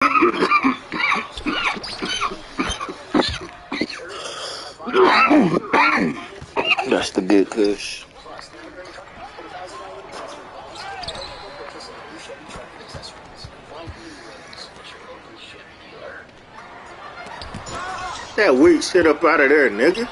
That's the good kush. That weak shit up out of there, nigga.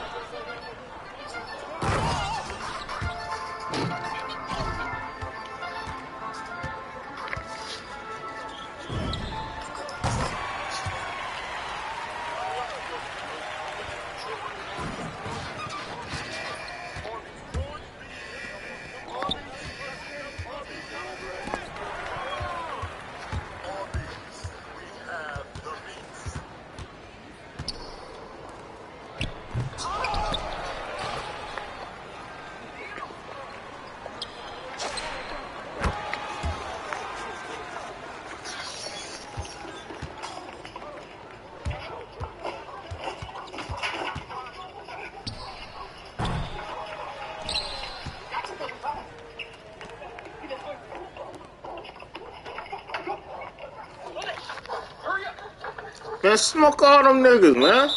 Man, smoke all them niggas, man.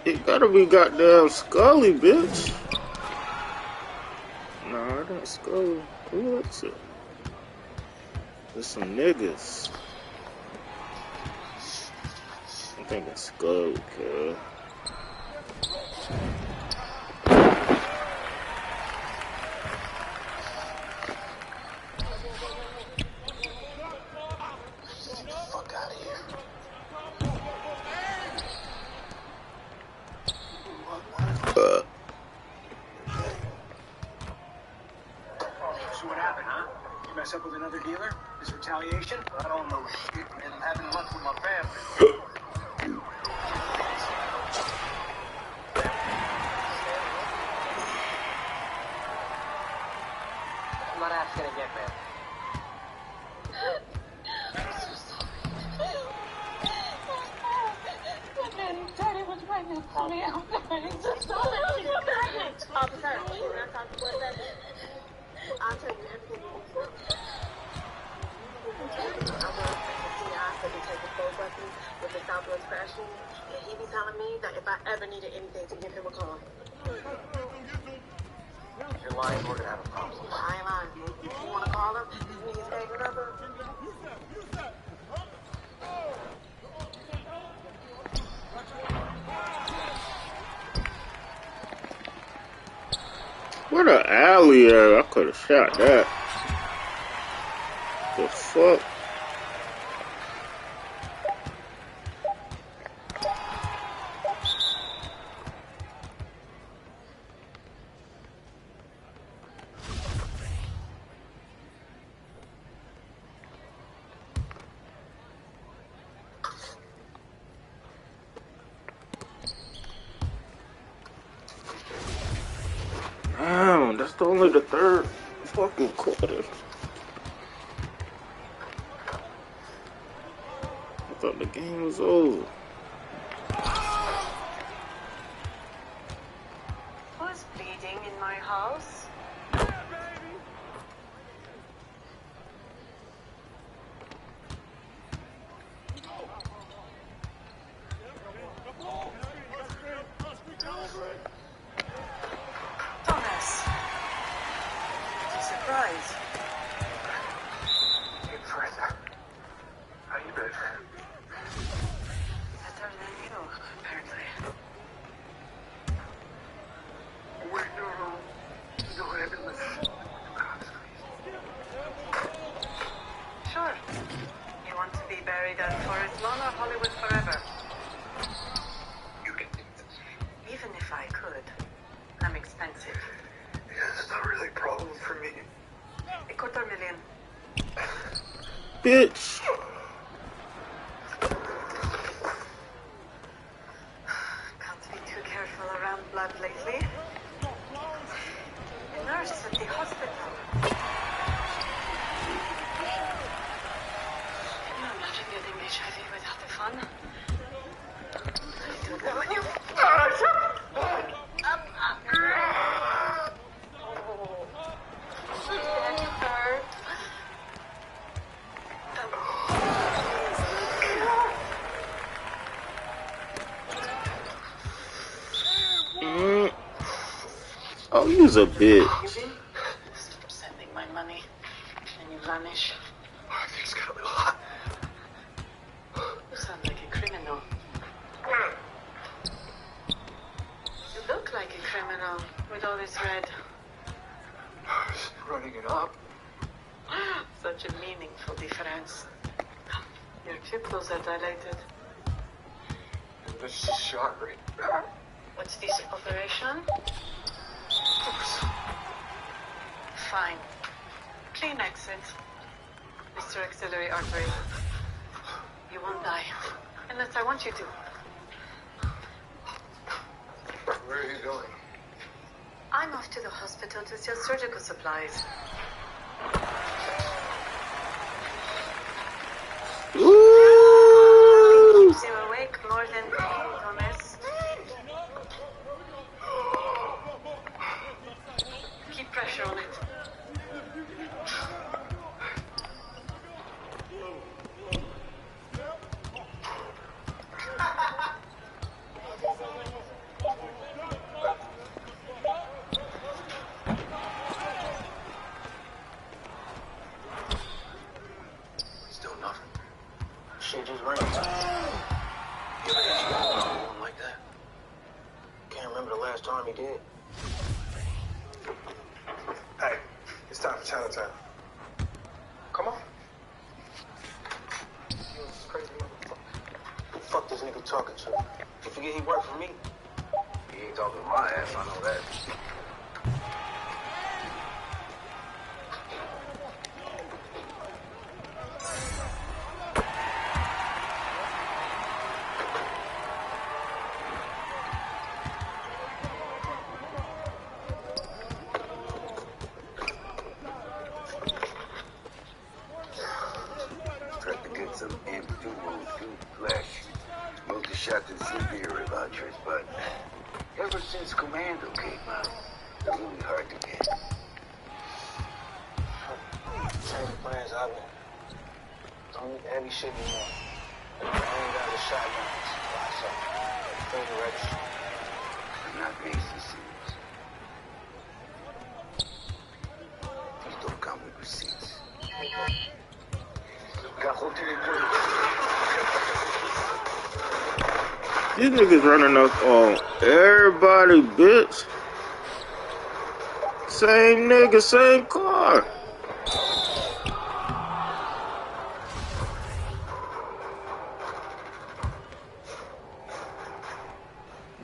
It gotta be goddamn Scully, bitch. Nah, it ain't Scully. Who is it? There's some niggas. I'm thinking Scully, cuz. Up with another dealer? Is retaliation? I don't know shit, man. I'm having lunch with my family. I'm not asking again, man. I'm so sorry. Daddy was pregnant for me. I'm so sorry. Officer, when I talk to that, I'll tell you everything you need to know. I work at the CI, so they take the full weapons with the Southwest crashing, and he be telling me that if I ever needed anything to give him a call. If you're lying, we're gonna have a problem. I ain't lying. You wanna call him? You need his name and number? Where the alley at? I could have shot that. The fuck? Damn, that's only the third fucking quarter. I thought the game was over. Who's bleeding in my house? Thomas. It's a surprise. Hey, Fred. How you been? Better than you, apparently. bitch. Can't be too careful around blood lately. The nurse at the hospital. Can you imagine getting HIV without the fun? I do that when you... Oh, you's a bitch. Stop sending my money, and you vanish. I think it's got a little hot. You sound like a criminal. You look like a criminal with all this red. I was running it up. Such a meaningful difference. Your pupils are dilated. This is shot rate. What's this operation? Fine. Clean exit. Mr. Axillary Artery. You won't die. Unless I want you to. Where are you going? I'm off to the hospital to sell surgical supplies. Ooh. Keeps you awake more than pain, Thomas. Keep pressure on it. Still nothing. Shit just rained. You ever had one like that? Can't remember the last time he did. Hey, it's time for Chinatown. Come on. You this crazy motherfucker. Who the fuck this nigga talking to? You forget he worked for me? He ain't talking to my ass, I know that. Tried to get some M202 flesh. Multi-shot and severe launchers, but ever since Commando came out, they're really hard to get. Same plans I've been. Don't need the heavy shit anymore. I ain't got the shotguns. So, finger register. I'm not basic serious. These don't come with receipts. These niggas running up on everybody, bitch. Same nigga, same car.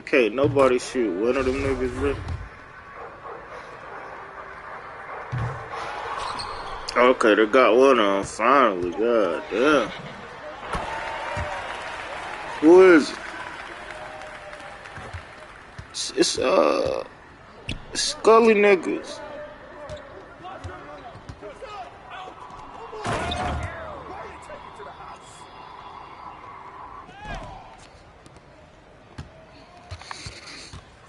Okay, nobody shoot one of them niggas, bitch. Okay, they got one on finally. God damn. Who is it? It's Scully niggas.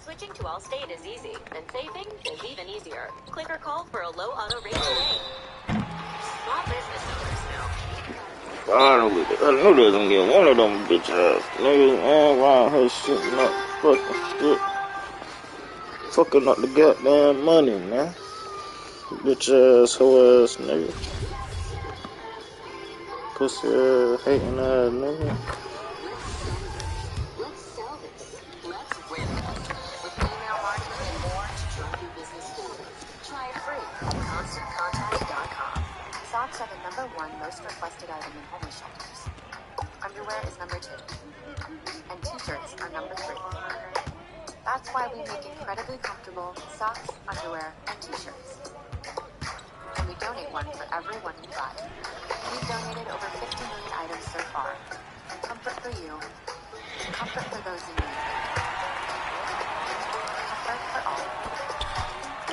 Switching to Allstate is easy, and saving is even easier. Click or call for a low auto rate today. Small business owners know. I know they gonna get one of them bitch ass niggas around her shooting up fucking shit. Fucking up the goddamn money, man. Bitch ass, hoe ass nigga. Pussy ass, hating ass nigga. Let's sell this. Let's win this. With email marketing and more to drive your business forward. Try it free at ConstantContact.com. Socks are the #1 most requested item in homeless shelters. Underwear is #2. And t-shirts are #3. That's why we make incredibly comfortable socks, underwear, and t-shirts. And we donate one for every one you buy. We've donated over 50 million items so far. Comfort for you. Comfort for those in need. Comfort for all.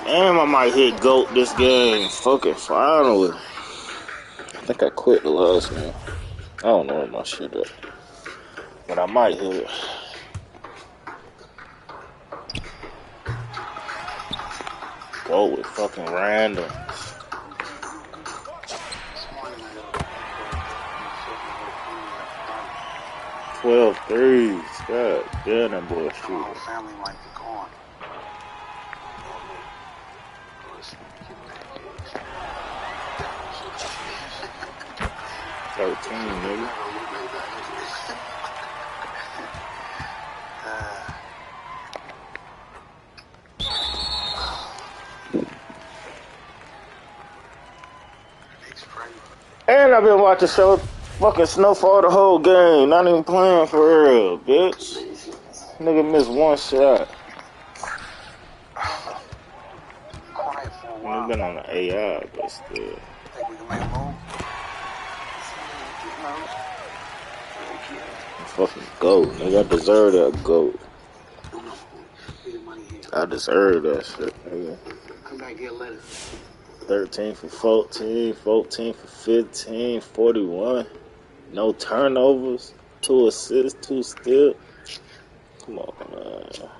Damn, I might hit GOAT this game. Fucking finally. I think I quit the last one. I don't know my shit up. But I might hit it. Go with fucking random. 12 threes. God damn, that boy shooting. Family might be gone. 13, nigga. And I've been watching show fucking Snowfall the whole game. Not even playing for real, bitch. Nigga missed one shot. Nigga been on the AI, but still. Think we can make a move? Fucking GOAT, nigga. I deserve that GOAT. I deserve that shit, nigga. Come back, get a letter. 13 for 14, 14 for 15, 41. No turnovers, 2 assists, 2 steals. Come on, man.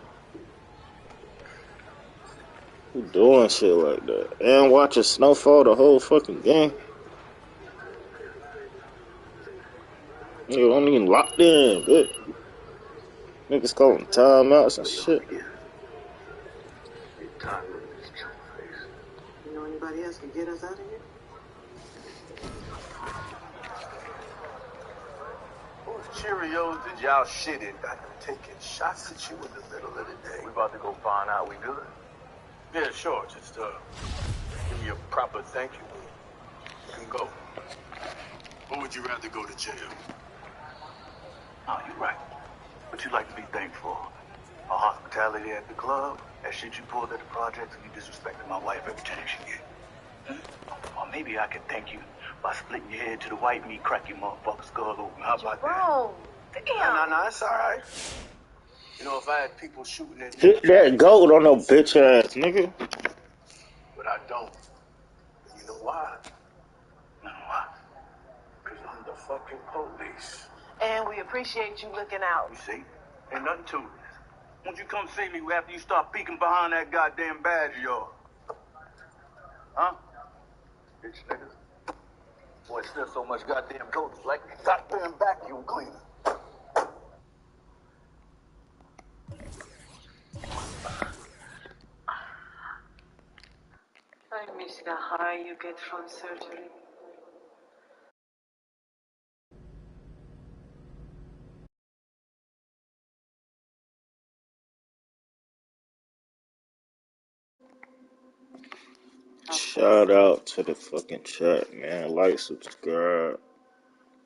Who doing shit like that? And watching Snowfall the whole fucking game. You don't even locked in, bitch. Niggas calling timeouts and shit. You know anybody else can get us out of here? Whose Cheerios did y'all shit in? I've been taking shots at you in the middle of the day. We about to go find out. We good? Yeah, sure. Just give me a proper thank you. You can go. Or would you rather go to jail? Oh, you're right. What you like to be thanked for? Our hospitality at the club? That shit you pulled at the project, and you disrespected my wife every chance you get. Or maybe I could thank you by splitting your head to the white meat, crack your motherfucking skull open. How about that? Bro, damn. No, it's all right. You know, if I had people shooting at me, Hit that GOAT on no bitch ass, nigga. but I don't. And you know why? You know why? Because I'm the fucking police. And we appreciate you looking out. You see? Ain't nothing to it. Won't you come see me after you start peeking behind that goddamn badge of yours? Huh? Bitch niggas. Boy, it's still so much goddamn coats like goddamn vacuum cleaner. I miss the high you get from surgery. Shout out to the fucking chat, man. Like, subscribe,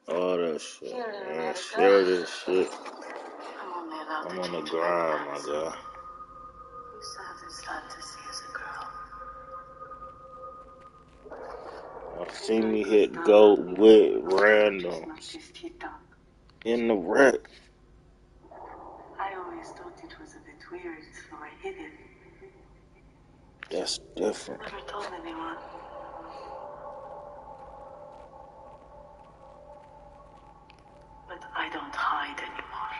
all that shit, Here in man. America. Share this shit. I'm only allowed I'm to on the change grind, my plans. guy. You still have this fantasy as a girl. I see me hit GOAT with random in the rec. I always thought it was a bit weird, so I hid it. That's different. Never told anyone. But I don't hide anymore.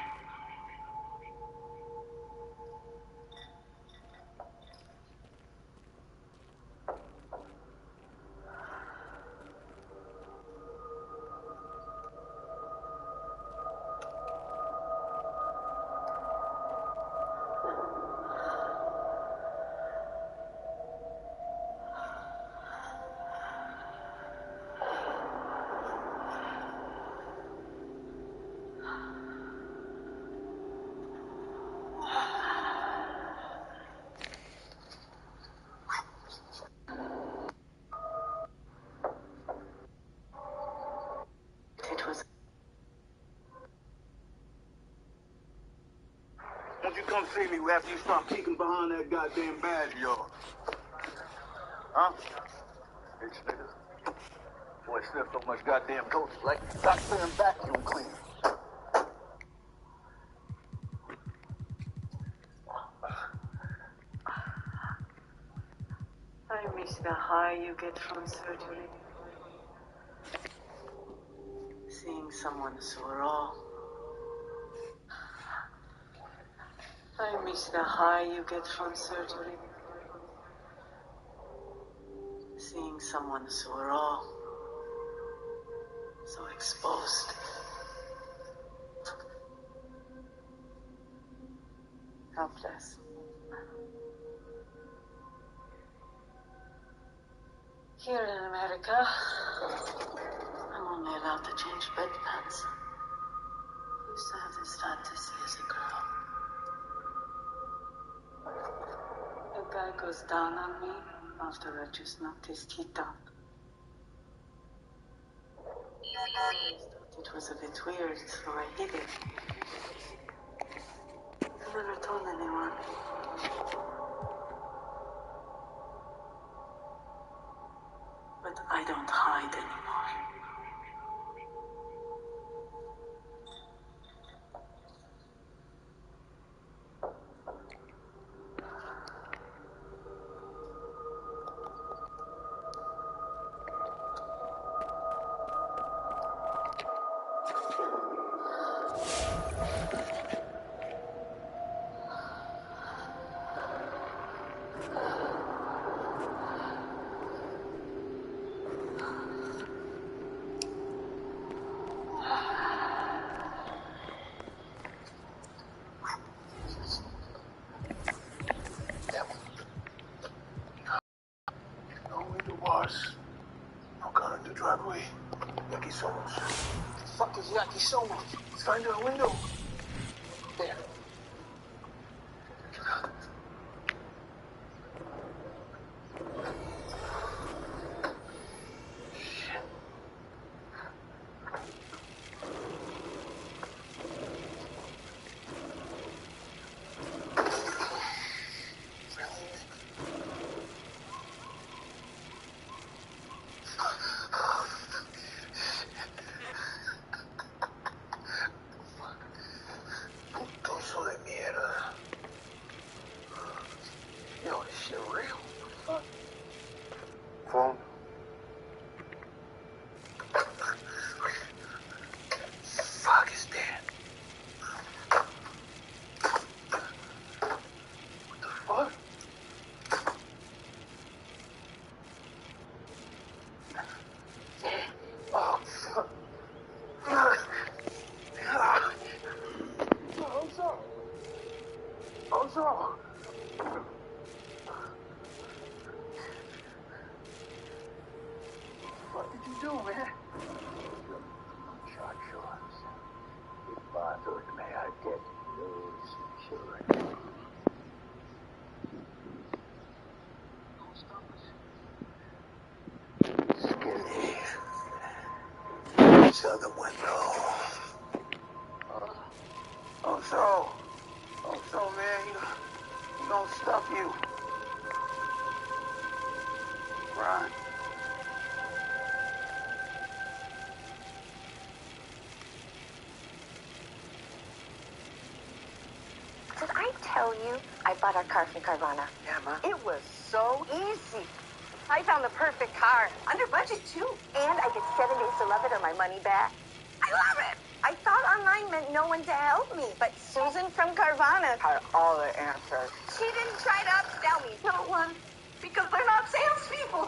It was. Won't you come see me after you start peeking behind that goddamn badge of yours? Huh? Bitch niggas. Boy, sniff so much goddamn ghost like doctor and vacuum cleaner. I miss the high you get from surgery. Seeing someone so raw. I miss the high you get from surgery. Seeing someone so raw, so exposed. Helpless. Here in America, I'm only allowed to change bedpans. I used to have this fantasy as a girl. A guy goes down on me after I just knocked his teeth out. I thought it was a bit weird, so I hid it. I never told anyone. But I don't hide anymore. Driveway. Yakisomas. The fuck is yakisomas? Let's find her a window. There. Phone. Fuck is that? What the fuck? Oh, fuck. I'm sorry. I'm sorry. What did you do, man? Shot yours. It bothered me. I get news. Sure. Skinny. This other window. Oh, man, he gonna stuff you. Right. Did I tell you I bought our car from Carvana? Yeah, man. It was so easy. I found the perfect car. Under budget, too. And I get 7 days to love it or my money back. I love it. I thought online meant no one to help me. But Susan from Carvana had all the answers. She didn't try to upsell me. No one. Because they're not salespeople.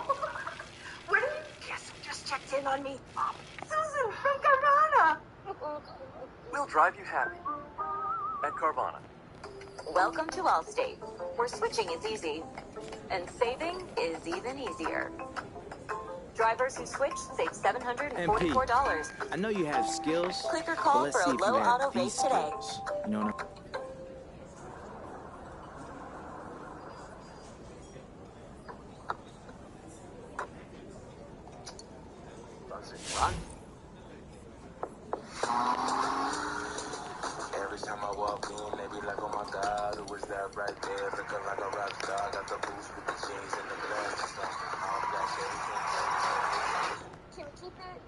What do you guess who just checked in on me? Susan from Carvana. We'll drive you happy. At Carvana. Welcome to Allstate, where switching is easy and saving is even easier. Drivers who switch save $744. I know you have skills. Click or but call let's for see a if low you have auto rate these today. skills. You know what Every time I walk in, they be like, oh my God, who was that right there? Looking like a rock star, got the boots with the jeans and the glasses on. All black, everything. Kim Keep it.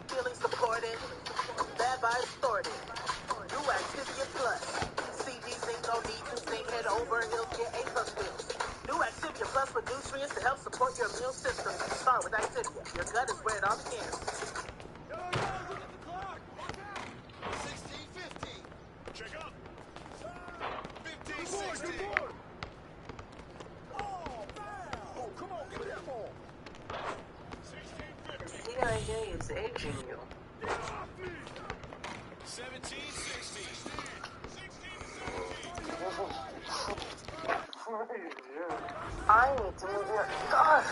Feeling supported. Bad vibes sorted. New Activia Plus. CDs ain't no need to sing. Head over heels, get A plus pills. New Activia Plus with nutrients to help support your immune system. Start with Activia. Your gut is where it all begins. Yo, look at the clock! Watch out! 16:15. Check up. 15:16. Oh, come on, give me that ball. 16:15. CIA is aging you. 17:16. I need to move your car.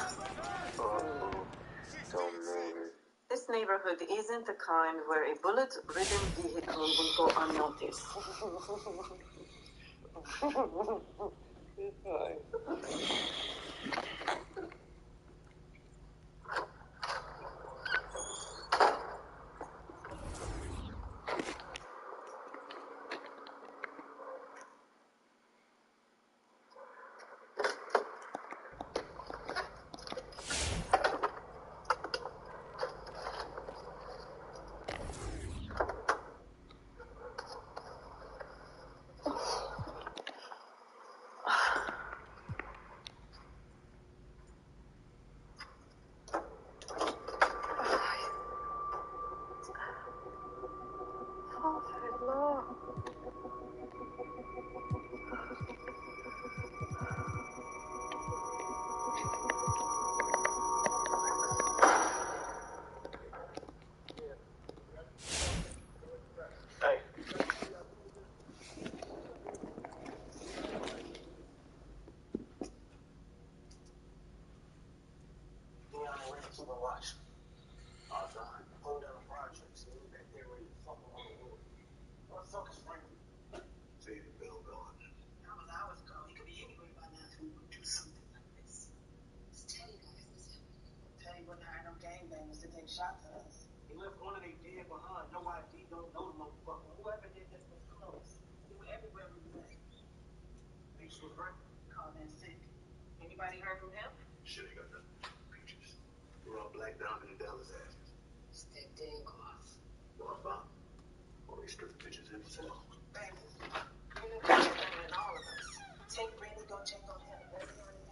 This neighborhood isn't the kind where a bullet-ridden vehicle will go unnoticed. Hey. Leon, where you keep a watch? Arthur. Hold down the projects. You back there ready to fuck around the world. What the fuck is Frank? See the bill going. That was hours ago. He could be anywhere by now who would do something like this. It's Teddy, guys. What's happening? Teddy wouldn't hire no gangbangers to take shots at us. He left one of they dead behind. No ID, don't know the motherfucker. Whoever did this was close. They were everywhere we went. Peace was right. Called in sick. Anybody heard from him? Shit, he got the peaches. We're all black diamond in Dallas asses. It's that damn cloth. Well, I found all these strip pictures in the cell. Baby, you look better than all of us. Take Brandy, go check on him. Let me know anything.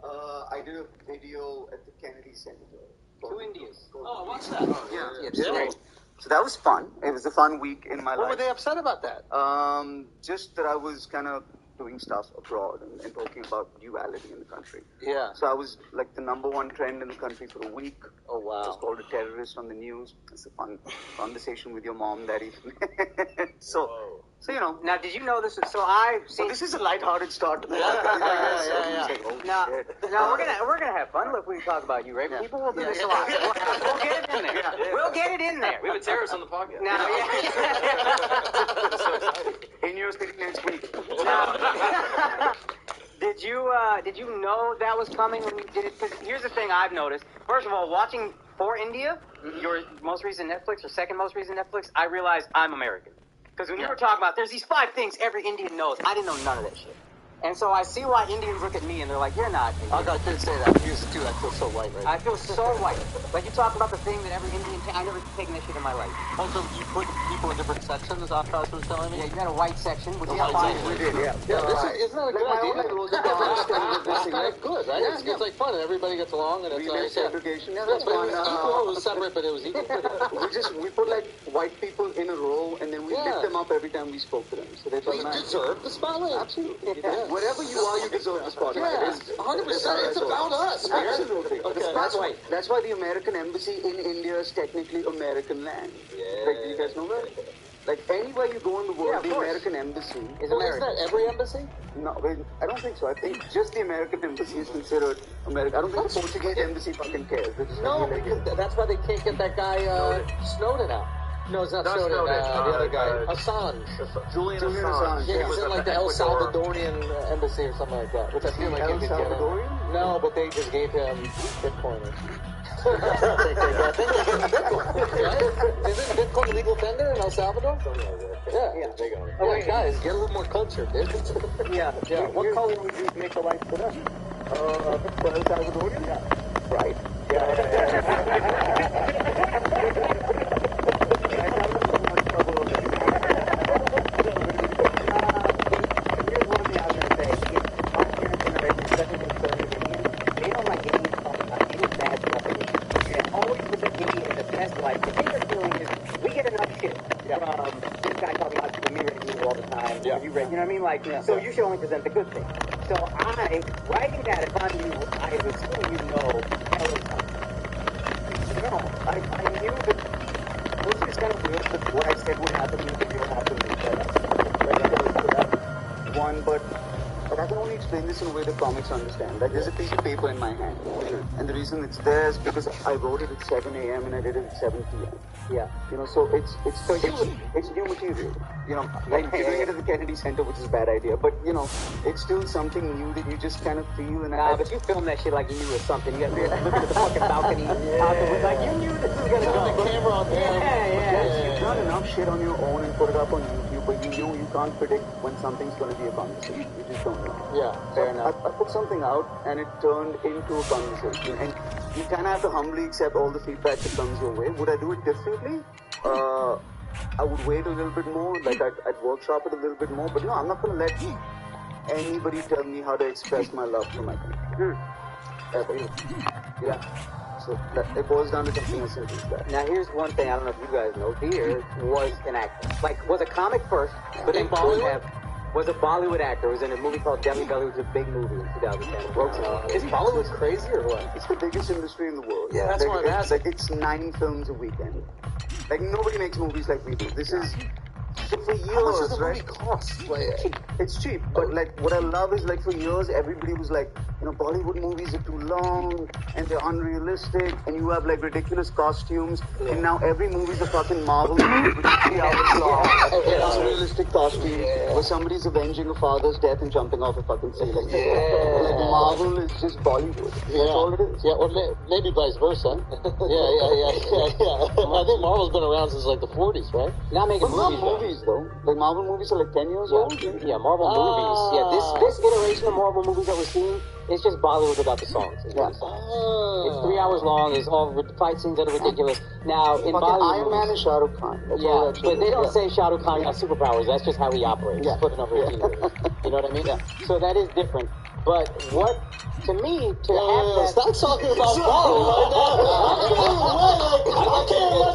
I did a video at the Kennedy Center. 2 Indias. Oh, what's that? Yeah. So that was fun. It was a fun week in my life. What were they upset about that? Just that I was kind of doing stuff abroad and talking about duality in the country. Yeah. So I was like the #1 trend in the country for a week. Oh, wow. I was called a terrorist on the news. It's a fun conversation with your mom that evening. So you know. Now, did you know this? So I've seen. This is a lighthearted start. Yeah. Now we're gonna have fun. Look, we can talk about you, right? People will do this a lot. We'll get it in there. We'll get it in there. We have a terrorist on the podcast. Now, In your city next week. Did you know that was coming when you did it? Because here's the thing I've noticed. First of all, watching For India, your most recent Netflix or second most recent Netflix, I realized I'm American. Because when you were talking about, there's these 5 things every Indian knows. I didn't know none of that shit. And so I see why Indians look at me and they're like, you're not Indian. I did say that. Here's the dude. I feel so white right now. I feel so white. Like you talk about the thing that every Indian, I never taken that shit in my life. Also, you put people in different sections, Akash was telling me? Yeah, you got a white section, which is white fine. section. Isn't that a good idea? That's good, right? It's like fun and everybody gets along and it's like segregation. Yeah, that's fun. It was separate, but it was equal. we put like white people in a row and then we lift them up every time we spoke to them. So they you deserve the spotlight. Absolutely. Whatever you are, you deserve the spotlight. Yeah, 100%. It's about us. Absolutely. Okay. That's why the American embassy in India is technically American land. Yeah. Like, you guys know that? Like, anywhere you go in the world, the American embassy is American. Isn't that every embassy? No, I don't think so. I think just the American embassy is considered American. I don't think the Portuguese embassy fucking cares. No, because that's why they can't get that guy Snowden out. No, it's not Snowden. The other guy, Assange. Julian Assange. Yeah, he's in like the El Salvadorian embassy or something like that, which I feel like El Salvadorian? No, but they just gave him Bitcoiners. Isn't Bitcoin legal tender in El Salvador? Yeah. Oh, wait, guys, get a little more culture, dude. Yeah. What color would you make the lights for them? For El Salvadorian? Yeah. Right. You know what I mean? Like, so you should only present the good thing. So writing that, if I knew, I would assume you know No, I knew that this is kind of weird, but what I said would happen, the video happened. One, but I can only explain this in a way that comics understand. Like, there's a piece of paper in my hand, and the reason it's there is because I wrote it at 7 a.m. and I did it at 7 p.m. Yeah. You know, so it's new material. You know, like you're doing it at the Kennedy Center, which is a bad idea, but you know, it's still something new that you just kind of feel. And but you filmed that shit like you knew it was something. You got to look at the fucking balcony out the window, like you knew this was gonna go. The camera on there. You've done enough shit on your own and put it up on YouTube, but you can't predict when something's going to be a conversation. You just don't know. Yeah, fair enough. I put something out and it turned into a conversation, and you kind of have to humbly accept all the feedback that comes your way. Would I do it differently? I would wait a little bit more, like I'd workshop it a little bit more, but no, I'm not going to let anybody tell me how to express my love for my country. Ever. Yeah. So it boils down to something as simple as that. Now here's one thing I don't know if you guys know. Veer was an actor. Like, was a comic first, but then was a Bollywood actor. Was in a movie called Delhi Belly, which was a big movie in 2010. Is Bollywood crazy or what? It's the biggest industry in the world. Yeah, that's what I'm asking. Like, it's 9 films a weekend. Like, nobody makes movies like we do. This is... So for years, how much does the movie right? cost? It's cheap, but like what I love is like for years everybody was like, you know, Bollywood movies are too long and they're unrealistic, and you have like ridiculous costumes, and now every movie's a fucking Marvel movie with 3 hours long. Unrealistic costumes where somebody's avenging a father's death and jumping off a fucking ceiling. Like Marvel is just Bollywood. That's all it is. Yeah, or maybe vice versa. Yeah. I think Marvel's been around since like the 40s, right? Not making movies though. Like Marvel movies are like 10 years old. Yeah, Marvel movies. Yeah, this iteration of Marvel movies that we're seeing, it's just Bollywood without the songs. It's 3 hours long. It's all fight scenes that are ridiculous. Now in Bollywood, Iron Man is Shah Rukh Khan. But they don't say Shah Rukh Khan has superpowers. That's just how he operates. Put it over here. You know what I mean? So that is different. But what, to me, to have that... Stop talking about Bollywood right now. I can't let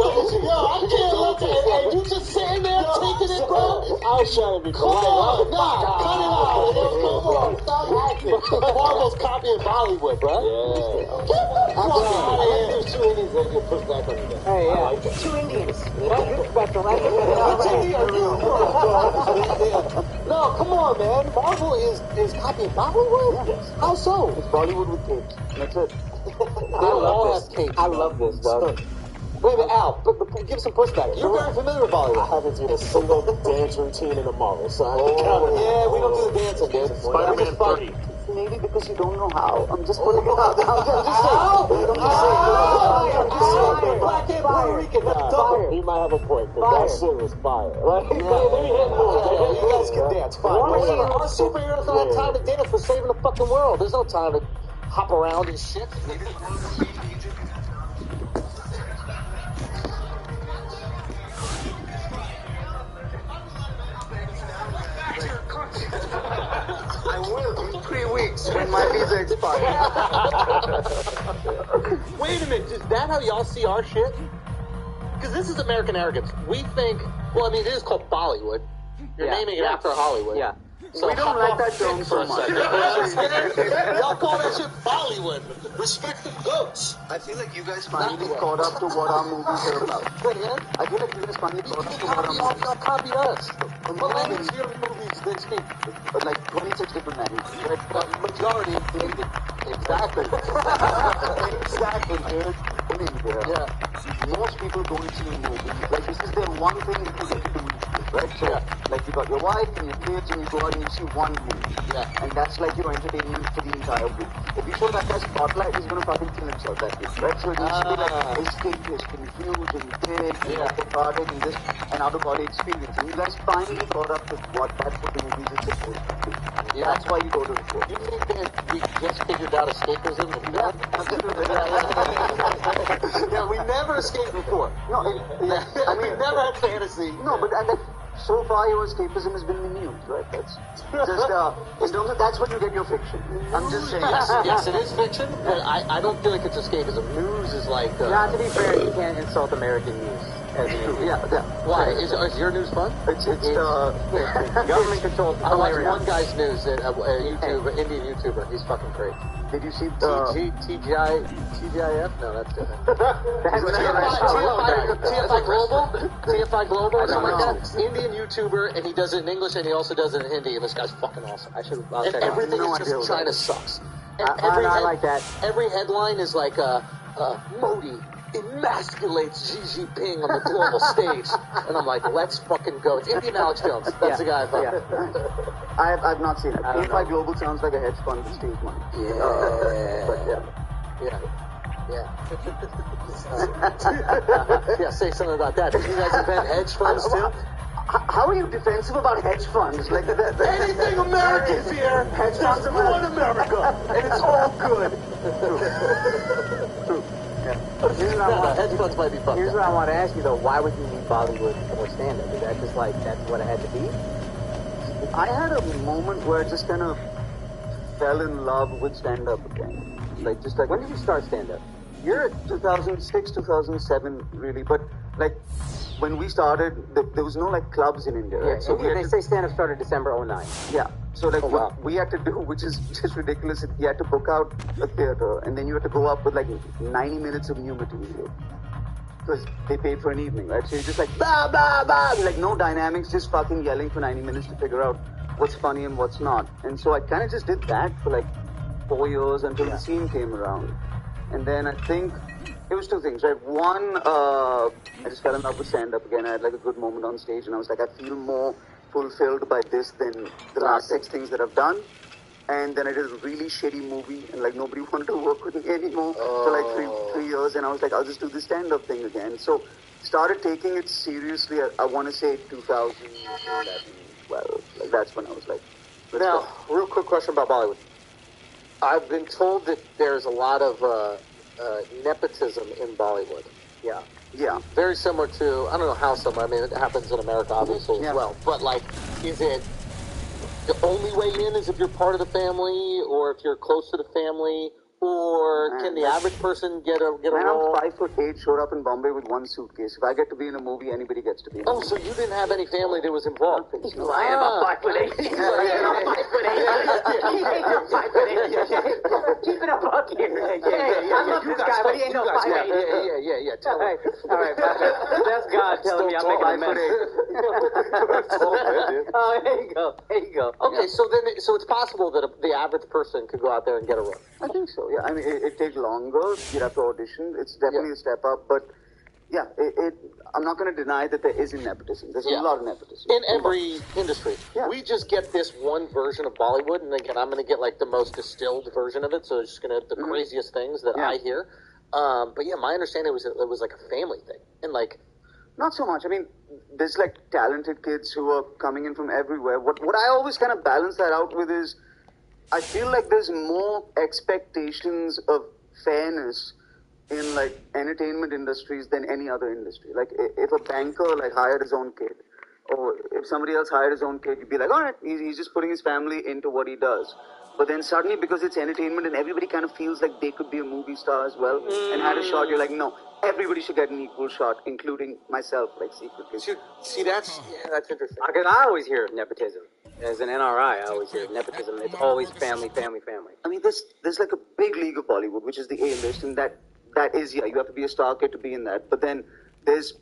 this, and you just sitting there taking it, bro? I was trying to be polite. Come on, cut it out. Come on, stop acting. Marvel's copying Bollywood, bro. Yeah. Get the fuck out of here. There's two Indians that get pushed back on you. Hey, yeah. Like two Indians. That's respectful. That's No, come on, man. Marvel is copying Bollywood? Yes. How so? It's Bollywood with capes. That's it. They all have capes. I love this, dog. Wait a minute, Al, give some pushback. You're very familiar with Bollywood. I haven't seen a single dance routine in a Marvel, so I can't count it. Yeah, we don't do the dancing, dude. Spider-Man 30. Maybe because you don't know how. I'm just putting it out. I'm just saying. Black and Puerto Rican. He might have a point, but that shit was fire. Right? Yeah. You guys can dance. Fine. Our superheroes don't have time to dance. We're saving the fucking world. There's no time to hop around and shit. I will in 3 weeks when my visa expires. Wait a minute, is that how y'all see our shit? Because this is American arrogance. We think, well, I mean, it is called Bollywood. You're naming it after Hollywood. Yeah. So we don't like that term so much. Y'all call that shit Bollywood. Respect the goats. I feel like you guys finally caught up to what our movies are about. I feel like you guys finally caught up to what our movies Y'all copied us. What language your movies they speak? like 26 different languages. But majority Indian. Exactly. Exactly, dude. In India, most people don't see a movie. Like, this is their one thing that you get to do, right? So, like, you got your wife and your kids, and you go out and you see one movie. Yeah. And that's like your entertainment for the entire week. If you show that guy Spotlight, he's gonna fucking kill himself that week, right? So it needs to be like escapist, confused, and big, cathartic, and this, an out-of-body experience. And you guys finally caught up to what that's what the movies is supposed to be. Yeah. That's why you go to the show. You think that we just figured out escapism? Yeah, we never escaped before. No, I mean, we never had fantasy. No, but so far your escapism has been the news, right? That's just that's what you get your fiction. I'm just saying. Yes, it is fiction, but I don't feel like it's escapism. News is like. Now, to be fair, you can't insult American news. Yeah. Why? Is your news fun? It's government controlled. I watched one guy's news, a YouTuber, Indian YouTuber. He's fucking great. Did you see TGIF? No, that's different. TFI Global or something like that. Indian YouTuber, and he does it in English, and he also does it in Hindi, and this guy's fucking awesome. And everything is just China sucks. I like that. Every headline is like, Modi emasculates Xi Jinping on the global stage. And I'm like, let's fucking go. It's Indian Alex Jones. That's the guy I thought. I've not seen it. PS5 Global sounds like a hedge fund with stage money. Yeah, say something about that. Did you guys invent hedge funds too? How are you defensive about hedge funds? Like anything American's here, hedge funds are in America, and it's all good. True. Hedge funds might be fun. Here's what I want to ask you though: why would you need Bollywood or stand-up? Is that just like that's what it had to be? I had a moment where I just kind of fell in love with stand-up again. Like just like when did you start stand-up? You're 2006, 2007, really. But like when we started, there was no like clubs in India. Right? So they say stand-up started December 2009. Yeah. So like what we had to do, which is just ridiculous, you had to book out a theater, and then you had to go up with like 90 minutes of new material. Because they paid for an evening, right? So you're just like, bah, bah, bah. Like, no dynamics, just fucking yelling for 90 minutes to figure out what's funny and what's not. And so I kind of just did that for like 4 years until the scene came around. And then I think it was two things, right? One, I just fell in love with stand-up again. I had like a good moment on stage, and I was like, I feel more fulfilled by this than the last 6 things that I've done. And then I did a really shitty movie, and like nobody wanted to work with me anymore for like three years. And I was like, I'll just do the stand-up thing again. So started taking it seriously. I want to say 2011, 12. Like that's when I was like, now, real quick question about Bollywood. I've been told that there's a lot of nepotism in Bollywood. Yeah. Very similar to, I don't know how similar. I mean, it happens in America obviously as well. But like, is it the only way in is if you're part of the family, or if you're close to the family, or can the average person get a role? I'm 5'8", showed up in Bombay with one suitcase. If I get to be in a movie, anybody gets to be in a movie. So you didn't have any family that was involved? He's lying about 5'8". He's lying about 5'8". Keep it up here. I love this guy, but he ain't no 5'8". Yeah. Tell him. All right. That's God telling me I'm making a mess. Oh, there you go. Okay, so it's possible that the average person could go out there and get a role. I think so, yeah. I mean, it takes longer. You'd have to audition. It's definitely a step up, but yeah, I'm not going to deny that there is nepotism. There's a lot of nepotism. In every industry. Yeah. We just get this one version of Bollywood, and again, I'm going to get like the most distilled version of it, so it's just going to have the craziest things that I hear. But yeah, my understanding was it was like a family thing. And like... Not so much. I mean, there's like talented kids who are coming in from everywhere. What I always kind of balance that out with is, I feel like there's more expectations of fairness in like entertainment industries than any other industry. Like if a banker like hired his own kid, or if somebody else hired his own kid, you'd be like, all right, he's just putting his family into what he does. But then suddenly, because it's entertainment and everybody kind of feels like they could be a movie star as well and had a shot, you're like, no, everybody should get an equal shot, including myself, like secretly. See, that's interesting. Because I always hear nepotism. As an NRI, I always hear nepotism. It's always family. I mean, there's like a big league of Bollywood, which is the A-list, and that is, you have to be a star kid to be in that. But then there's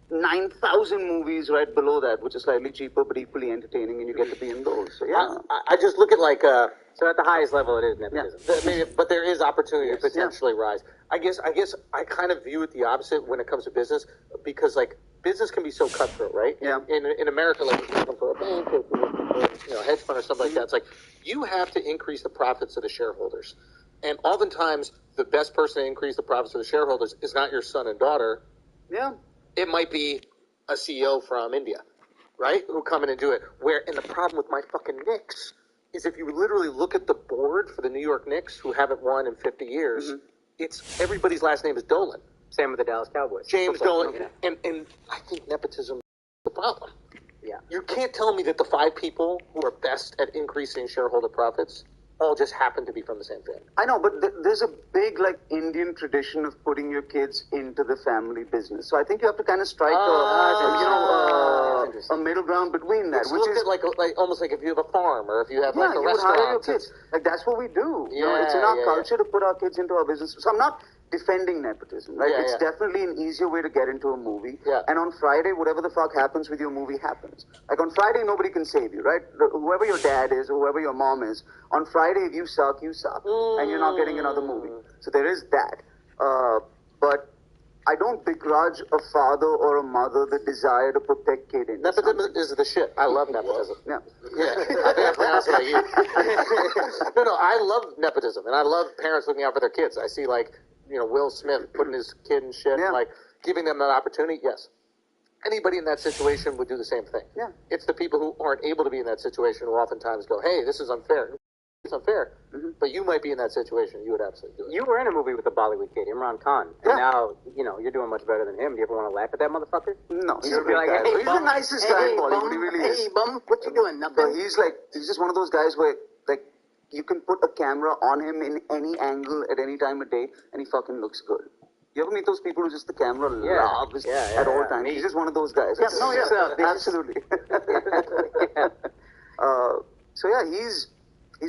9,000 movies right below that, which are slightly cheaper but equally entertaining, and you get to be in those. So yeah, I just look at like so at the highest level it is nepotism. But there is opportunity to potentially rise. I guess I kind of view it the opposite when it comes to business, because like business can be so cutthroat, right? Yeah. In America, like if you're working for a bank or a hedge fund or something like that, it's like you have to increase the profits of the shareholders, and oftentimes the best person to increase the profits of the shareholders is not your son and daughter. Yeah. It might be a CEO from India, right? Who come in and do it. And the problem with my fucking Knicks is if you literally look at the board for the New York Knicks, who haven't won in 50 years, it's everybody's last name is Dolan. Same with the Dallas Cowboys. James Dolan. Yeah. And I think nepotism is the problem. Yeah. You can't tell me that the 5 people who are best at increasing shareholder profits all just happen to be from the same family. I know, but there's a big like Indian tradition of putting your kids into the family business. So I think you have to kind of strike a middle ground between that. Which is like almost like if you have a farm or if you have like a restaurant. Would hire your kids. Like that's what we do. It's in our culture to put our kids into our business. So I'm not defending nepotism, right? It's definitely an easier way to get into a movie. Yeah. And on Friday, whatever the fuck happens with your movie happens. Like on Friday, nobody can save you, right? Whoever your dad is or whoever your mom is, on Friday, if you suck, you suck. And you're not getting another movie. So there is that. But I don't begrudge a father or a mother the desire to put their kid in. Nepotism is the shit. I love nepotism. Yeah. I think I pronounced it like you. No, I love nepotism. And I love parents looking out for their kids. I see like, Will Smith putting his kid in shit, and like giving them that opportunity. Yes. Anybody in that situation would do the same thing. Yeah. It's the people who aren't able to be in that situation who oftentimes go, hey, this is unfair. It's unfair. But you might be in that situation. You would absolutely do it. You were in a movie with a Bollywood kid, Imran Khan. And now, you're doing much better than him. Do you ever want to laugh at that motherfucker? No. He's be like, hey, he's the nicest guy in Bollywood. He really is. Hey, bum, what you doing? Nothing. But he's just one of those guys where, like, you can put a camera on him in any angle at any time of day, and he fucking looks good. You ever meet those people who just the camera loves at all times? He's just one of those guys. Absolutely. So yeah, he's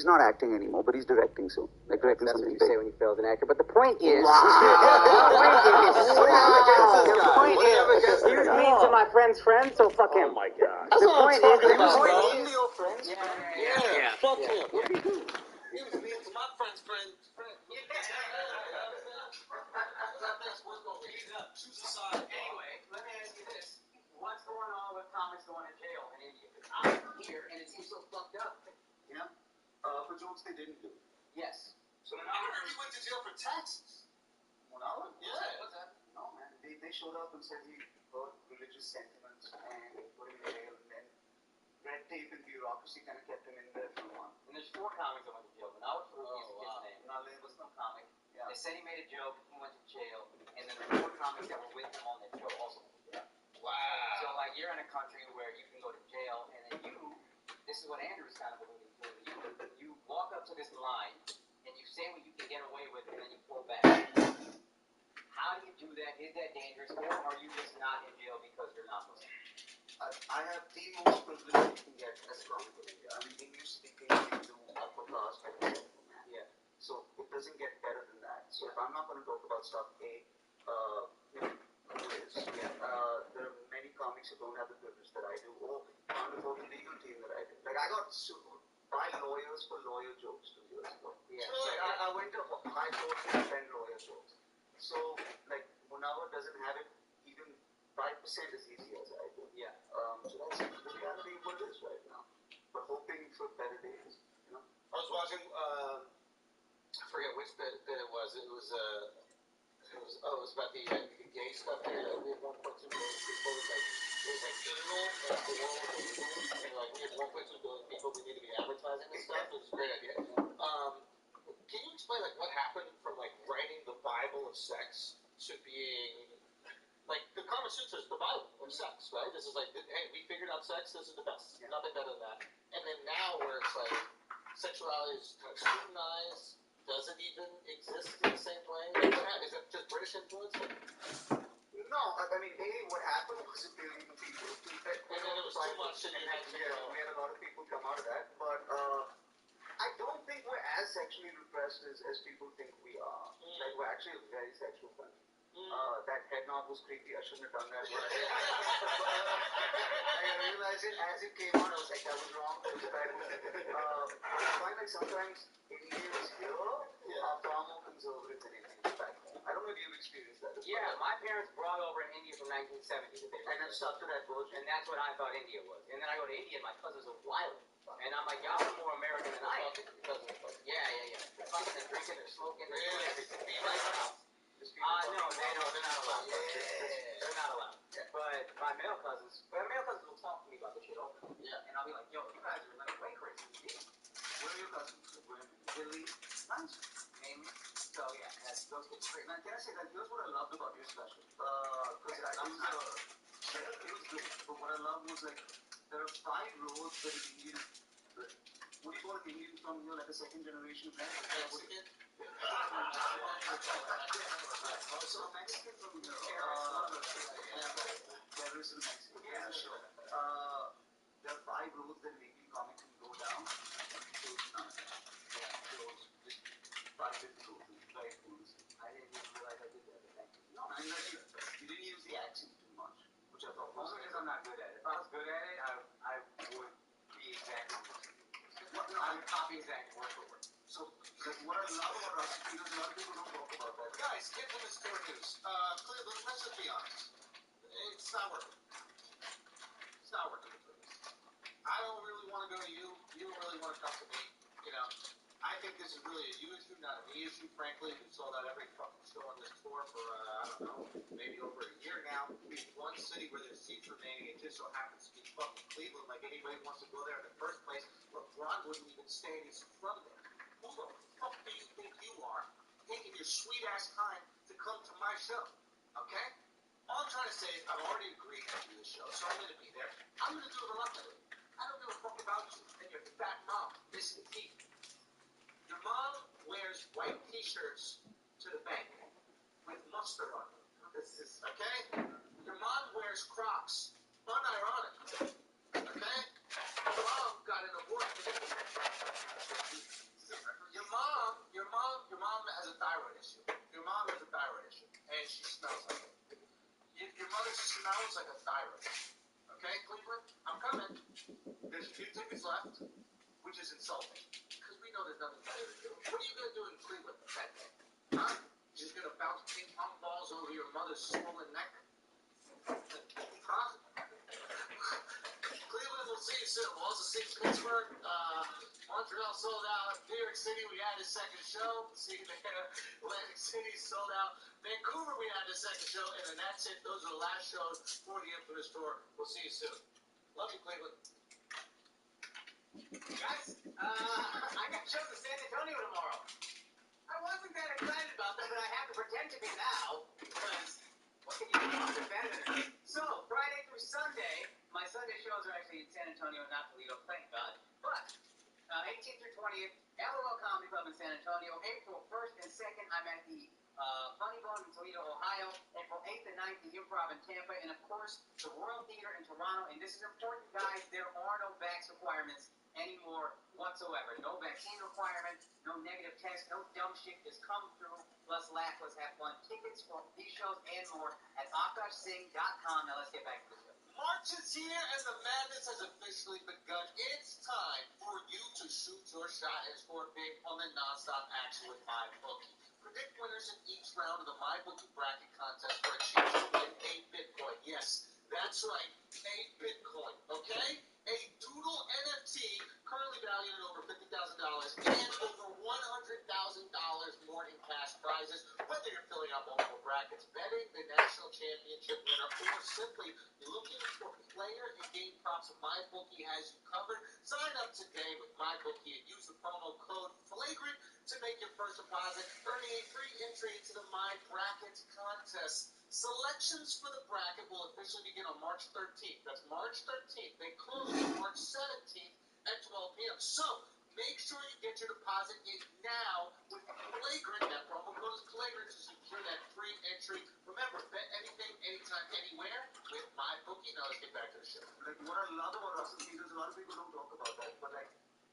not acting anymore, but he's directing soon. Like directing That's something what you say when you fail as an actor. But the point is, he was mean to my friend's friend, so fuck him. Oh my god. The point is, Fuck him. What did he do? He was mean to my friend's friend. Anyway, let me ask you this. What's going on with comics going to jail in India? Because I'm here and it seems so fucked up. Yeah. For jokes they didn't do. Yes. So I heard he went to jail for taxes. Munawar? Yeah. What's that? No, man. They showed up and said he heard religious sentiments and they put him in jail, and then red tape and bureaucracy kind of kept him in there for a while. And there's 4 comics that went to jail. Munawar Faruqi's the kid's name. Nalin was no comic. Yeah. They said he made a joke, he went to jail, and then the 4 comics that were with him on that show also went to jail. Wow. So, like, you're in a country where you can go to jail, and then you this is what Andrew's kind of alluding to. You walk up to this line and you say what you can get away with, and then you pull back. How do you do that? Is that dangerous, or are you just not in jail because you're not Muslim? I have the most privilege you can get as a comic in India. I mean, English speaking, we do upper class kind of stuff. Yeah. So it doesn't get better than that. So if I'm not going to talk about stuff, quiz. There are many comics who don't have the privilege that I do, or on the legal team that I do. Like I got sued by lawyers for lawyer jokes 2 years ago. Yeah. So like, I went to high court to defend lawyer jokes. So like Munawar doesn't have it even 5% as easy as I do. Yeah. So that's the reality of what it is right now. But hoping for better days. You know. I was watching. I forget which bit it was. It was about the gay stuff here. We had 1.2 billion people. It was like illegal, and the world was illegal, and like we had 1.2 billion people. We need to be advertising this stuff. It was a great idea. Can you explain like what happened from like writing the Bible of sex to being like the Kama Sutra is the Bible of sex, right? This is like, hey, we figured out sex. This is the best. Nothing better than that. And then now where it's like sexuality is kind of scrutinized. Does it even exist in the same way? Is it just British influence? No, I mean, what happened was a billion people. And then it was too much, and you had to go. We had a lot of people come out of that, but I don't think we're as sexually repressed as people think we are. Like, we're actually a very sexual country. That head nod was creepy. I shouldn't have done that. But I realized it as it came out. I was like, that was wrong. It was bad. I find like sometimes Indians here are far more conservative than Indians back home. I don't know if you've experienced that. Yeah, my parents brought over in India from 1970. And then stuck to that version. And that's what I thought India was. And then I go to India, and my cousins are wild. And I'm like, y'all are more American than I am. Yeah. They're fucking, they're drinking, they're smoking, they're doing everything. No, they're not allowed. They're not allowed. But my male cousins will talk to me about this shit openly. Yeah. And I'll be like, yo, you guys are like way crazy. Where are your cousins? Italy? Nice. Mainly. So yeah, those kids are great. Man, can I say that here's what I loved about your special? Because it was good. But what I loved was like, there are 5 roads that an Indian, what do you call an Indian from here, like a second generation of Mexican? So Mexican from here, terrorists in Mexico. Yeah, sure. There are 5 roads that making comics can go down. Those just 5 different roads. It's very cool. I didn't even realize I did that, but thank you. No, I mean, you didn't use the accent too much, which I thought was because I'm not good at it. If I was good at it, I would be exactly I would copy exactly word for word. So, like, what I love about us, because a lot of people don't talk about that. Guys, get to the store news. Cleveland, let's just be honest. It's not working. It's not working for us. I don't really want to go to you. You don't really want to come to me. You know, I think this is really a you issue, not a me issue, frankly. We sold out every fucking store on this tour for, I don't know, maybe over a year now. We have one city where there's seats remaining. It just so happens to be fucking Cleveland. Like, anybody wants to go there in the first place. LeBron wouldn't even stay in his from there. Who the fuck do you think you are, taking your sweet ass time to come to my show? Okay? All I'm trying to say is I've already agreed to do this show, so I'm going to be there. I'm going to do it reluctantly. I don't give a fuck about you and your fat mom missing teeth. Your mom wears white t-shirts to the bank with mustard on them. This is, okay? Your mom wears Crocs. Unironic. Okay? Your mom got an abortion. Your mom has a thyroid issue. Your mom has a thyroid issue, and she smells like it. Your mother smells like a thyroid. Okay, Cleveland, I'm coming. There's 2 tickets left, which is insulting, because we know there's nothing better to do. What are you gonna do in Cleveland that day? Huh? You're just gonna bounce ping pong balls over your mother's swollen neck? Huh? Cleveland, we'll see you soon. We'll also see Pittsburgh. Montreal sold out. New York City, we had a second show. See you there. Atlantic City sold out. Vancouver, we had a second show. And then that's it. Those are the last shows for the infamous tour. We'll see you soon. Love you, Cleveland. Guys, I got shows in San Antonio tomorrow. I wasn't that excited about them, but I have to pretend to be now, because what can you do? I'm competitor. So, Friday through Sunday, my Sunday shows are actually actually in San Antonio, not Toledo, thank God. But 18th through 20th, LOL Comedy Club in San Antonio. April 1st and 2nd, I'm at the Funny Bone in Toledo, Ohio. April 8th and 9th, the Improv in Tampa. And of course, the Royal Theater in Toronto. And this is important, guys. There are no vax requirements anymore whatsoever. No vaccine requirement, no negative test, no dumb shit. Just come through. Let's laugh, let's have fun. Tickets for these shows and more at akashsingh.com. Now let's get back to the show. March is here and the madness has officially begun. It's time for you to shoot your shot and score big on the nonstop action with MyBookie. Predict winners in each round of the MyBookie bracket contest for a chance to win 8 Bitcoin. Yes, that's right, 8 Bitcoin, okay? A Doodle NFT currently valued at over $50,000 and over $100,000 more in cash prizes. Whether you're filling out multiple brackets, betting the national championship winner, or simply looking for player and game props, MyBookie has you covered. Sign up today with MyBookie and use the promo code FLAGRANT to make your first deposit, earning a free entry into the My Brackets contest. Selections for the bracket will officially begin on March 13th. That's March 13th. They close on March 17th at 12 p.m. So make sure you get your deposit in now with Flagrant. That promo code is Flagrant to secure that free entry. Remember, bet anything, anytime, anywhere with MyBookie. Now let's get back to the show. Like, what I love about Russell Peters, a lot of people don't talk about that, but like,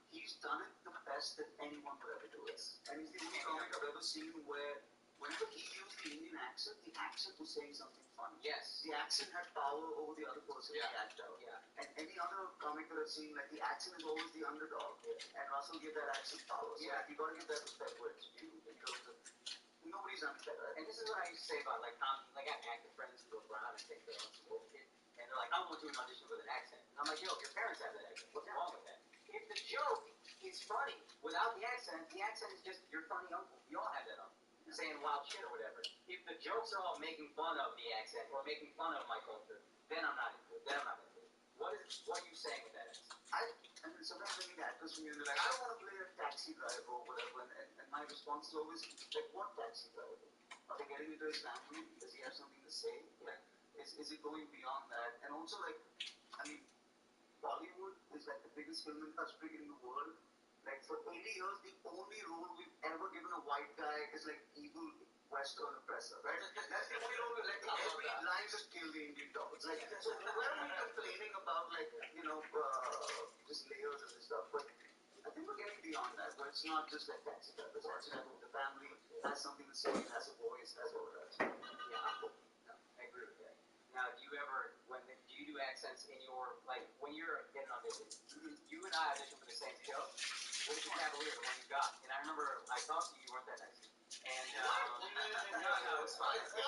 he's done it the best that anyone could ever do it. And he's the only comic I've ever seen where whenever he used the Indian accent was saying something funny. Yes. The accent had power over the other person he acted out. Yeah. And any other comic that I've seen, like, the accent is always the underdog. Yeah. And Russell gave that accent power. So like, you gotta give that respect where it's due in terms of nobody's unfair, right? And this is what I used to say about like comedy. Like I have active friends who go around and think they're on some bullshit, and they're like, I want to do an audition with an accent. And I'm like, yo, your parents have that accent. What's wrong with that? If the joke is funny without the accent is just your funny uncle. We all have that uncle saying wild shit or whatever. If the jokes are all making fun of the accent or making fun of my culture, then I'm not into it. Then I'm not into it. What are you saying with that accent? I mean, sometimes I meet actors from India, like, I want to play a taxi driver or whatever, and my response is always, like, what taxi driver? Are they getting into his family? Does he have something to say? Like, is it going beyond that? And also, like, I mean, Bollywood is like the biggest film industry in the world. Like, for 80 years, the only role we've ever given a white guy is like evil Western oppressor, right? That's the only role. Like, every line just kill the Indian dogs. Like, so where are we complaining about, like, you know, just layers and stuff? But I think we're getting beyond that, where it's not just like taxi drivers. Actually, the family has something to say, has a voice, has all of that. Yeah, I agree with that. Now, do you do accents in your, like, when you're getting auditions? You and I auditioned for the same show. What was the Cavalier, the one you got? And I remember I talked to you, you weren't that nice. And, no, it's fine. Maybe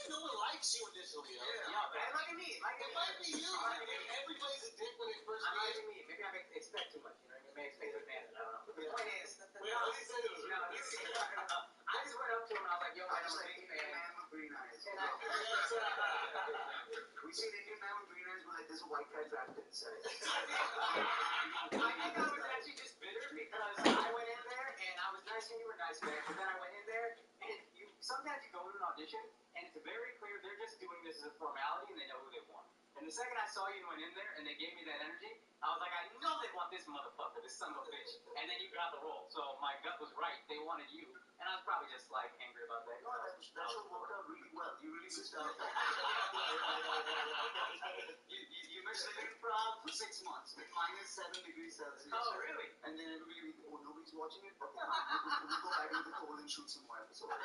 no one likes you initially. Yeah, but it might be me. It might be you. Everybody's a dick when they first meet. Maybe me. Maybe I expect too much. You know what I mean? Maybe I expect good manners. I don't know. But the point is, I just went up to him and I was like, yo, man, I'm a big fan. Man with green eyes. We see an Indian man with green eyes, we're like, there's a white guy trapped inside. I think I was actually just bitter because I went in there and I was nice and you were nice back, but then I went in there and sometimes you go to an audition and it's very clear they're just doing this as a formality and they know who they want. And the second I saw you and went in there and they gave me that energy, I was like, I know they want this motherfucker, this son of a bitch. And then you got the role. So my gut was right. They wanted you. And I was probably just like angry about that. No, that show worked out really well. You really missed out. You missed the improv for 6 months with -7 degrees Celsius. Oh, really? And then everybody, nobody's watching it? Okay, we'll go back into the cold and shoot some more episodes.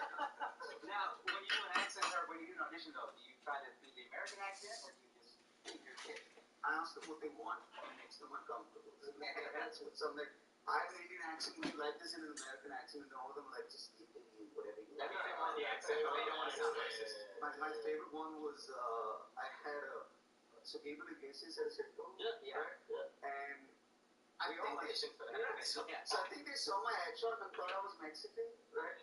Now, when you do an accent or when you do an audition, though, do you try to do the American accent or do you just keep your shit? I ask them what they want and it makes them uncomfortable. That's what some like. I have an Indian accent, would you like this in an American accent? And all of them like, just keep it in whatever you want. That means they want the accent, but they don't want to sound racist. My favorite one was, I had so Gabriel Iglesias had a sitcom. Yeah. And I think auditioned for that. So I think they saw my headshot and thought I was Mexican, right?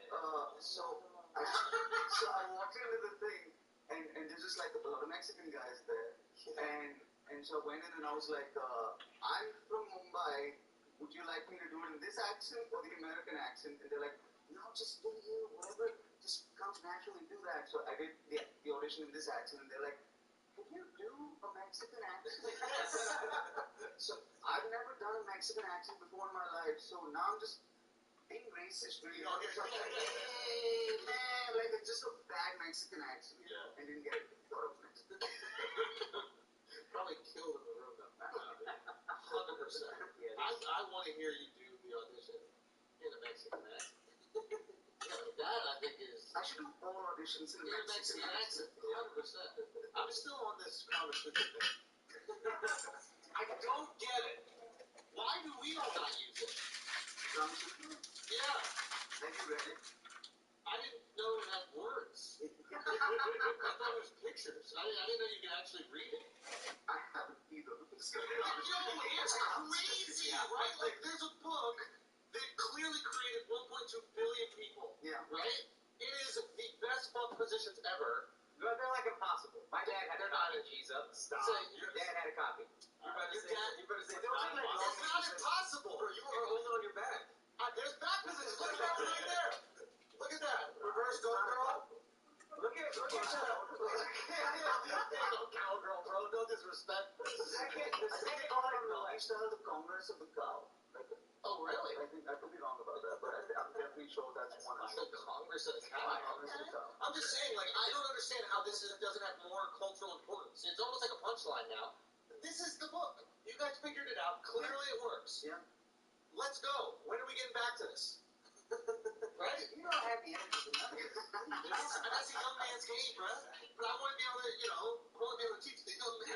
So I walked into the thing and there's just like a lot of Mexican guys there. And so I went in and I was like, I'm from Mumbai. Would you like me to do it in this accent or the American accent? And they're like, no, just do you, whatever, just comes naturally, do that. So I did the audition in this accent, and they're like, can you do a Mexican accent? So I've never done a Mexican accent before in my life, so now I'm just being racist. Really. It's like, hey, man, like it's just a bad Mexican accent. Yeah. I didn't get it. Thought it was Mexican. Probably killed in the room though. 100%. Yeah, I want to hear you do the audition in a Mexican accent. Yeah, that I think is I should do all auditions in in a Mexican accent. 100%. I'm still on this conversation thing. I don't get it. Why do we all not use it? Yeah. Have you read it? I didn't know it had words. I thought it was pictures. I didn't know you could actually read it. I haven't either. Yo, it's crazy, right? Like, there's a book that clearly created 1.2 billion people. Yeah. Right? It is the best book positions ever. But they're like impossible. My dad had a copy. Cheese up. Stop. Your dad had a copy. You better say it's not impossible. Bro, you are holding on your back. There's back positions. Look at that right there. Look at that. Reverse go girl. Look at Cowgirl, bro. No disrespect. I started the Congress of the Cow. Oh, really? I think I could be wrong about that, but I'm definitely sure that's one of The Congress of the Cow. Congress of the Cow. I'm just saying, like, I don't understand how this doesn't have more cultural importance. It's almost like a punchline now. This is the book. You guys figured it out. Clearly it works. Yeah. Let's go. When are we getting back to this? Right? You don't have the energy for nothing. That's a young man's game, bro. But I want to be able to, I want to be able to teach the young man.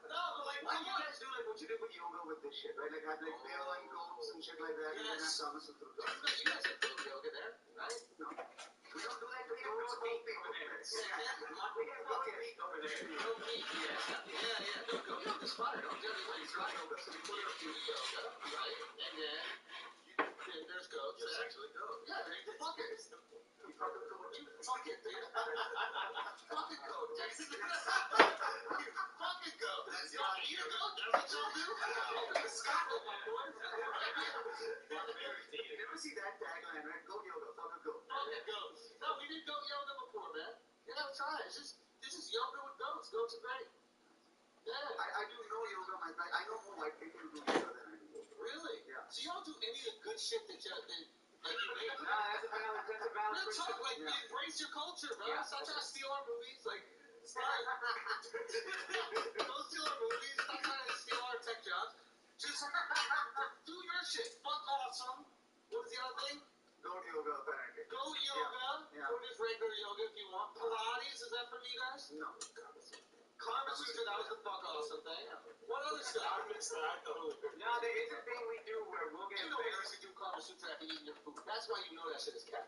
No, but like, Why come you on. guys do like what you did with yoga with this shit, right? Like have like bear and goats and shit like that, and then have Thomas and Thurga. You guys have dope yoga there, right? No. We don't do that to goats or people. We have fucking meat over there. No meat, yeah. No, yoga's fire. Don't tell me what you try yoga. So you put it up to yoga, right? And then there's goats. There's actually goats. Yeah, fuck it. You fucking goat. You fucking dude. Fucking goat. You fucking goat. Y'all eat a goat? That's what y'all do? Scotland, my boy. You never see that tagline, right? Goat yoga, fuck a goat. Fucking goat. No, we did goat yoga before, man. You gotta try it. This is yoga with goats. Goats are great. Yeah. I do know yoga, I know more white people who do yoga than I do yoga. Really? Yeah. So you don't do any of the good shit that you make? That's a valid Real talk, like, yeah. embrace your culture, bro. Yeah. Stop trying to steal our movies. Like, stop. Don't steal our movies. Stop trying to steal our tech jobs. Just do your shit. Fuck awesome. What is the other thing? Goat yoga, apparently. Goat yoga. Yeah. Or just regular yoga if you want. Pilates, is that from you guys? No. Karma Sutra, that was the fuck awesome thing. What other stuff? I missed that. Totally. No, there is a thing we do where we'll get You know bears who do Karma Sutra after eating your food. That's why you know that shit is cat.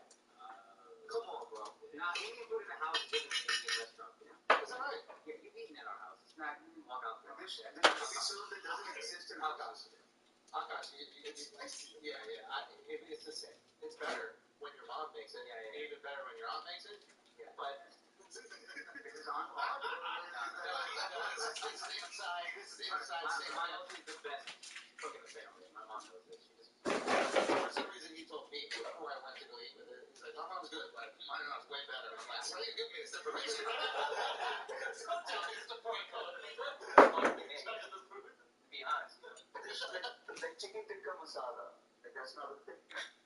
Come on, bro. Now, eating food in the house is different than eating in a restaurant. Is that right? Yeah, you've eaten at our house. It's not, you can walk out there. This episode that doesn't exist in Akash. Akash, it's spicy. Yeah. It's the same. It's better when your mom makes it. Yeah. Even better when your aunt makes it. Yeah. But Is it on hard? This is inside. My mom is the best cook in the family. My mom knows this. She just... For some reason, he told me before I went to go eat with her. He's like, "My mom's good, but mine is way better." I'm like, "Why are you giving me this information?" Don't tell me it's the point code. Be honest. Like chicken tikka masala. Like that's not a thing.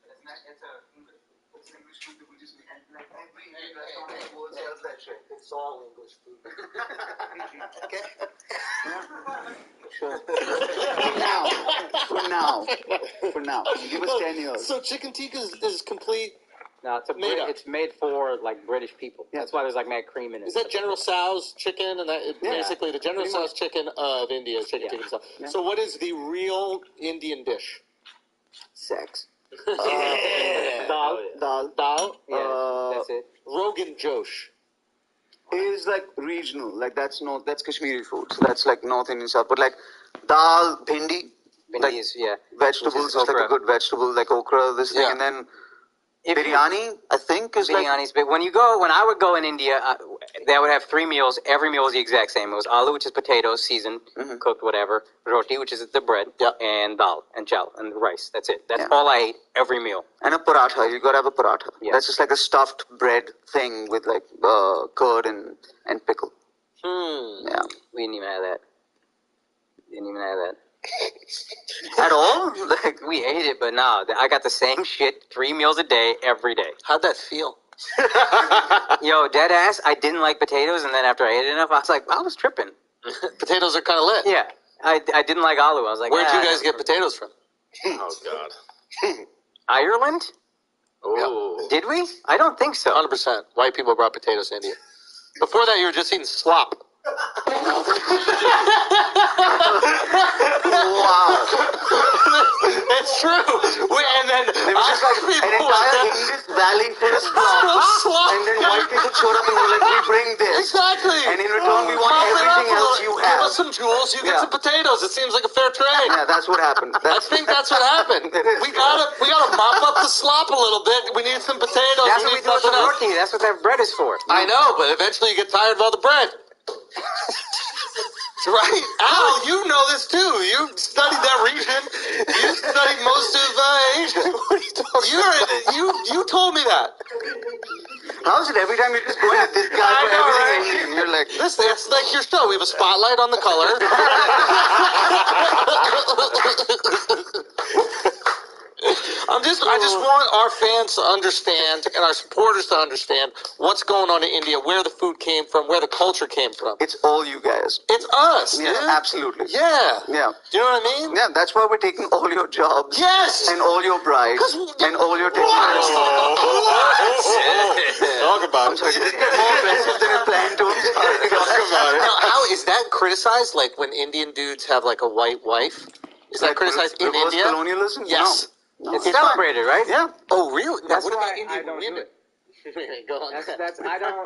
It's not. It's a English food. It's English food that we just make. And like every Indian restaurant in the world sells that shit. It's all English food. Okay? Sure. For now. Give us 10 years. So chicken tikka is complete. No, Made up. it's made for like British people. Yeah. That's why there's like mad cream in it. Is that General Tso's chicken? And that basically the General Pretty much. Tso's chicken of India is chicken tikka. Yeah. So what is the real Indian dish? Sex. Dal. Dal. Yeah, that's it. Rogan Josh. Is like regional. Like that's Kashmiri food. So that's like North Indian stuff. But like dal, bhindi. Bhindi is, yeah. Vegetables, Which is just like a okra. good vegetable, like okra, this thing, Yeah. and then If you- biryani, I think, is like Biryani's big. When I would go in India, they would have 3 meals. Every meal was the exact same. It was aloo, which is potatoes, seasoned, cooked, whatever. Roti, which is the bread, and dal, and chal, and rice. That's it. That's all I ate every meal. and a paratha. You gotta have a paratha. Yeah. That's just like a stuffed bread thing with like curd and pickle. Yeah, we didn't even have that. Didn't even have that. At all? Like, we ate it, but no, I got the same shit 3 meals a day, every day. How'd that feel? Yo, dead ass, I didn't like potatoes, and then after I ate enough, I was like, I was tripping. Potatoes are kind of lit. Yeah, I didn't like aloo. I was like, where'd you guys get potatoes from? Oh, God. Ireland? Oh. Did we? I don't think so. 100%. White people brought potatoes to India. Before that, you were just eating slop. Wow. It's true. And then It was just like an entire Indus Valley full of slop. And then white people showed up and were like, we bring this. Exactly. And in return, we want everything else you have. Give us some jewels, you get some potatoes. It seems like a fair trade. Yeah, that's what happened. I think that's what happened. We gotta mop up the slop a little bit. We need some potatoes. That's what we do with the roti. That's what that bread is for. I know, but eventually you get tired of all the bread. Right? Al, you know this too. You studied that region. You studied most of Asia. What are you talking about? You told me that. How is it every time you're just going at this guy for everything Indian? You're like, it's like your show. We have a spotlight on the color. I just want our fans to understand and our supporters to understand what's going on in India, where the food came from, where the culture came from. it's all you guys. It's us. Yeah, dude. absolutely. Yeah. Yeah. Do you know what I mean? Yeah, that's why we're taking all your jobs. Yes. And all your brides. And all your Talk about it. I'm sorry, did it get more aggressive than I planned to? Talk about it. Now, how is that criticized? Like when Indian dudes have like a white wife? Is that criticized in reverse India? colonialism? Yes. No. It's celebrated, right? Yeah. Oh, really? That's what about why Indian I don't women? do it. Go on.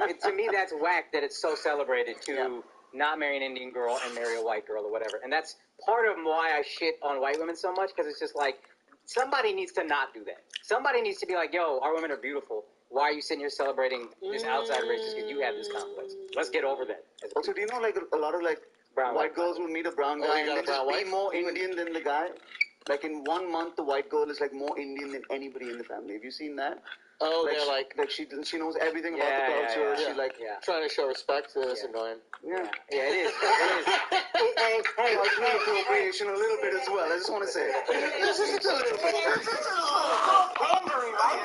To me, that's whack that it's so celebrated to not marry an Indian girl and marry a white girl or whatever. And that's part of why I shit on white women so much, because it's just like, somebody needs to not do that. Somebody needs to be like, yo, our women are beautiful. Why are you sitting here celebrating this outside race just because you have this complex? Let's get over that. Also, do you know, like, a lot of, like, white girls will meet a brown guy and just be more Indian than the guy? Like, in 1 month, the white girl is, like, more Indian than anybody in the family. Have you seen that? Oh, like, they're like she knows everything about the culture. She's like trying to show respect to this annoying. Yeah, it is. Hey, cultural appropriation a little bit as well. I just want to say, just a little bit. Pandering, right?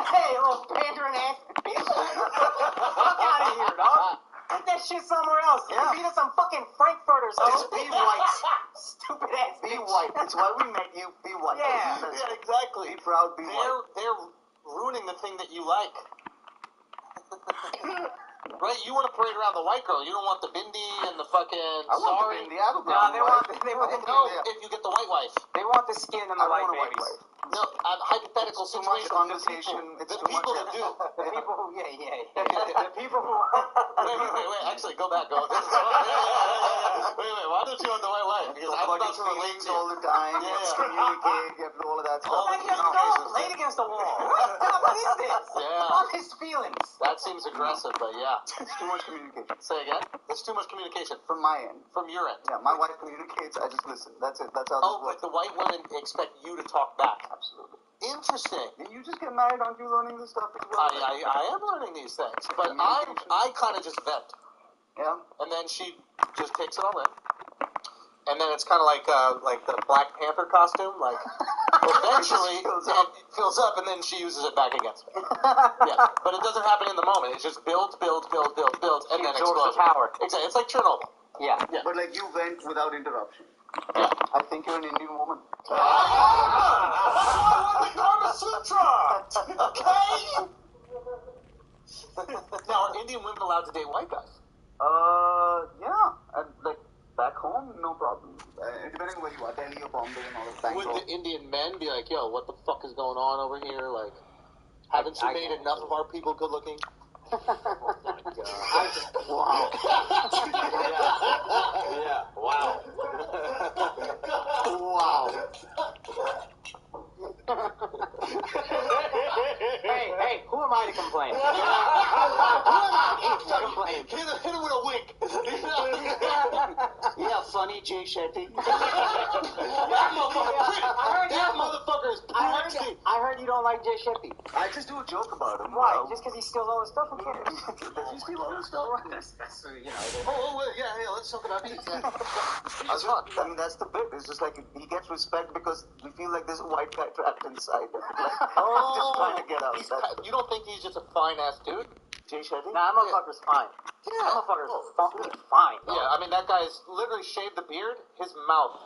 Hey, little pandering ass. Fuck out of here, dog. Get that shit somewhere else. Yeah. Be to some fucking Frankfurters. Just be white. Stupid ass. Be white. That's why we met you. Be white. Yeah, exactly. Be proud. Be white. They're ruining the thing that you like. Right? You want to parade around the white girl. You don't want the bindi and the fucking I want the bindi. I have a brown wife. They want if you get the white wife. They want the skin and the white babies. No, hypothetical too much situation. conversation. The people that do. The people who, the people who. Wait. Actually, go back. Wait. Why don't you want the white wife? Because I'm about to relate to all the time. Yeah. Communicate. Get all of that stuff. Laid against the wall. What is this? Yeah. All his feelings. That seems aggressive, but yeah. It's too much communication. Say again? There's too much communication. From my end. From your end. Yeah, my wife communicates. I just listen. That's it. That's how this works. But the white women expect you to talk back. Absolutely. Interesting. And you just get married, aren't you learning this stuff as well? I am learning these things, but I kind of just vent. Yeah. And then she just takes it all in. And then it's kind of like the Black Panther costume. Like, eventually it fills up, and then she uses it back against me. Yeah, but it doesn't happen in the moment. It just builds, and then explodes. Power. Exactly. It's like Chernobyl. Yeah. But like you went without interruption. Yeah. I think you're an Indian woman. That's why we Kama Sutra. Okay. Now, are Indian women allowed to date white guys? Yeah. Like back home, no problem. Depending on where you are, Delhi or Bombay and all of that. Would the Indian men be like, yo, what the fuck is going on over here? Like, haven't you made enough of our people good looking? Oh my god. Wow. Yeah. Wow. Wow. Hey, who am I to complain? Hit him with a wink. Yeah, funny, Jay Shetty? That motherfucker is pretty. I heard you don't like Jay Shetty. I just do a joke about him. Why? Just because he steals all his stuff? Who cares? Does he steal all his stuff? That's you know. Yeah, let's talk about these. That's fun. I mean, that's the bit. It's just like he gets respect because we feel like there's a white guy trapped inside. Just trying to get out. You don't think he's just a fine-ass dude? Jay Shetty? Nah, that motherfucker's fine. Yeah. That motherfucker's fucking fine. Yeah, I mean, that guy's literally shaved the beard, his mouth.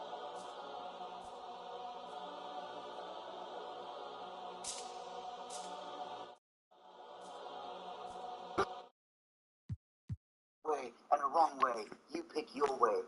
Way and a wrong way. You pick your way.